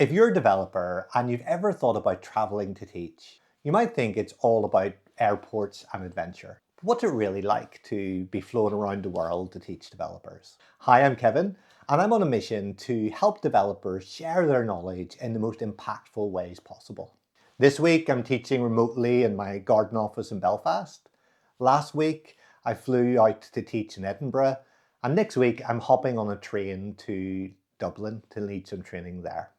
If you're a developer and you've ever thought about traveling to teach, you might think it's all about airports and adventure. But what's it really like to be flown around the world to teach developers? Hi, I'm Kevin, and I'm on a mission to help developers share their knowledge in the most impactful ways possible. This week, I'm teaching remotely in my garden office in Belfast. Last week, I flew out to teach in Edinburgh, and next week, I'm hopping on a train to Dublin to lead some training there.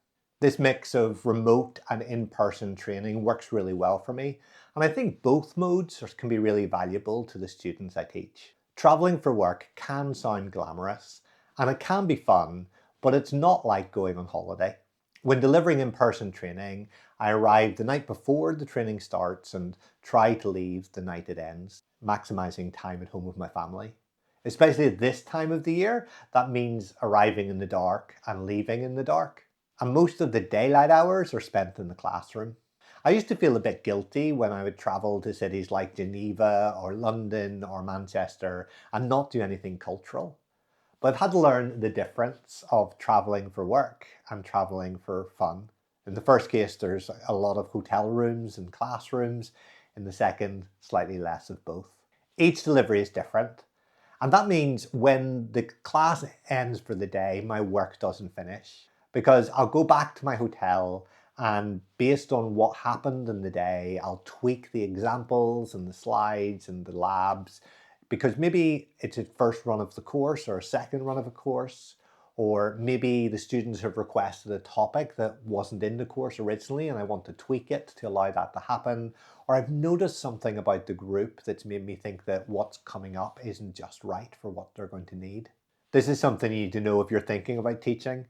This mix of remote and in-person training works really well for me, and I think both modes can be really valuable to the students I teach. Traveling for work can sound glamorous, and it can be fun, but it's not like going on holiday. When delivering in-person training, I arrive the night before the training starts and try to leave the night it ends, maximizing time at home with my family. Especially at this time of the year, that means arriving in the dark and leaving in the dark. And most of the daylight hours are spent in the classroom. I used to feel a bit guilty when I would travel to cities like Geneva or London or Manchester and not do anything cultural. But I've had to learn the difference of traveling for work and traveling for fun. In the first case, there's a lot of hotel rooms and classrooms. In the second, slightly less of both. Each delivery is different. And that means when the class ends for the day, my work doesn't finish, because I'll go back to my hotel and based on what happened in the day, I'll tweak the examples and the slides and the labs, because maybe it's a first run of the course or a second run of a course, or maybe the students have requested a topic that wasn't in the course originally and I want to tweak it to allow that to happen, or I've noticed something about the group that's made me think that what's coming up isn't just right for what they're going to need. This is something you need to know if you're thinking about teaching.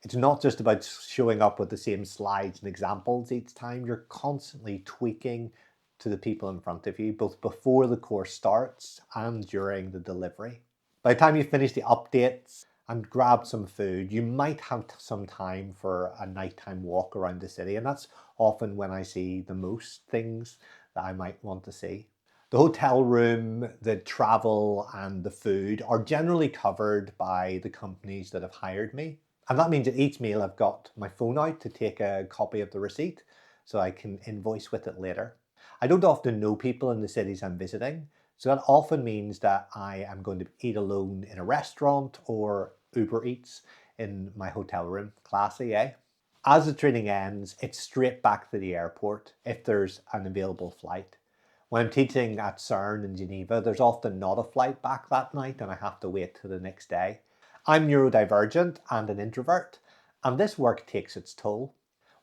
It's not just about showing up with the same slides and examples each time. You're constantly tweaking to the people in front of you, both before the course starts and during the delivery. By the time you finish the updates and grab some food, you might have some time for a nighttime walk around the city, and that's often when I see the most things that I might want to see. The hotel room, the travel, and the food are generally covered by the companies that have hired me. And that means at each meal I've got my phone out to take a copy of the receipt so I can invoice with it later. I don't often know people in the cities I'm visiting, so that often means that I am going to eat alone in a restaurant or Uber Eats in my hotel room. Classy, eh? As the training ends, it's straight back to the airport if there's an available flight. When I'm teaching at CERN in Geneva, there's often not a flight back that night and I have to wait till the next day. I'm neurodivergent and an introvert, and this work takes its toll.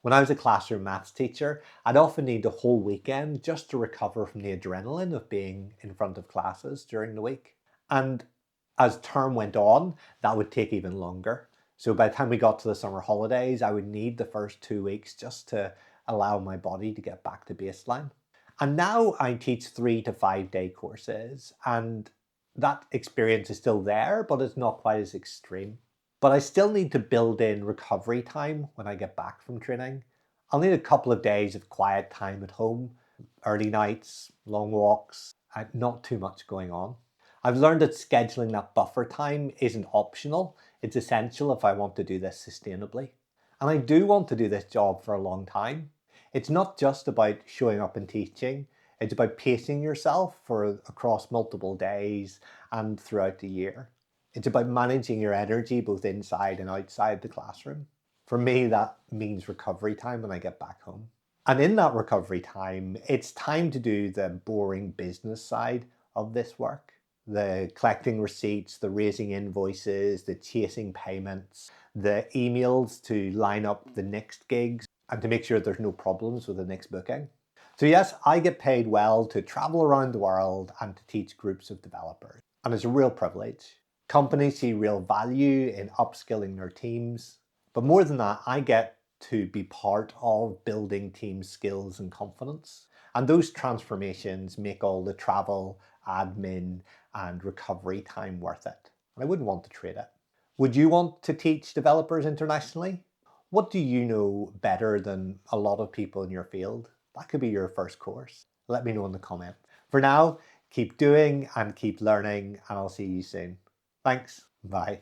When I was a classroom maths teacher, I'd often need the whole weekend just to recover from the adrenaline of being in front of classes during the week. And as term went on, that would take even longer. So by the time we got to the summer holidays, I would need the first 2 weeks just to allow my body to get back to baseline. And now I teach 3 to 5 day courses, and that experience is still there, but it's not quite as extreme. But I still need to build in recovery time when I get back from training. I'll need a couple of days of quiet time at home, early nights, long walks, and not too much going on. I've learned that scheduling that buffer time isn't optional. It's essential if I want to do this sustainably. And I do want to do this job for a long time. It's not just about showing up and teaching. It's about pacing yourself across multiple days and throughout the year. It's about managing your energy both inside and outside the classroom. For me, that means recovery time when I get back home. And in that recovery time, it's time to do the boring business side of this work. The collecting receipts, the raising invoices, the chasing payments, the emails to line up the next gigs and to make sure there's no problems with the next booking. So yes, I get paid well to travel around the world and to teach groups of developers. And it's a real privilege. Companies see real value in upskilling their teams. But more than that, I get to be part of building team skills and confidence. And those transformations make all the travel, admin, and recovery time worth it. And I wouldn't want to trade it. Would you want to teach developers internationally? What do you know better than a lot of people in your field? That could be your first course. Let me know in the comment. For now, keep doing and keep learning, and I'll see you soon. Thanks. Bye.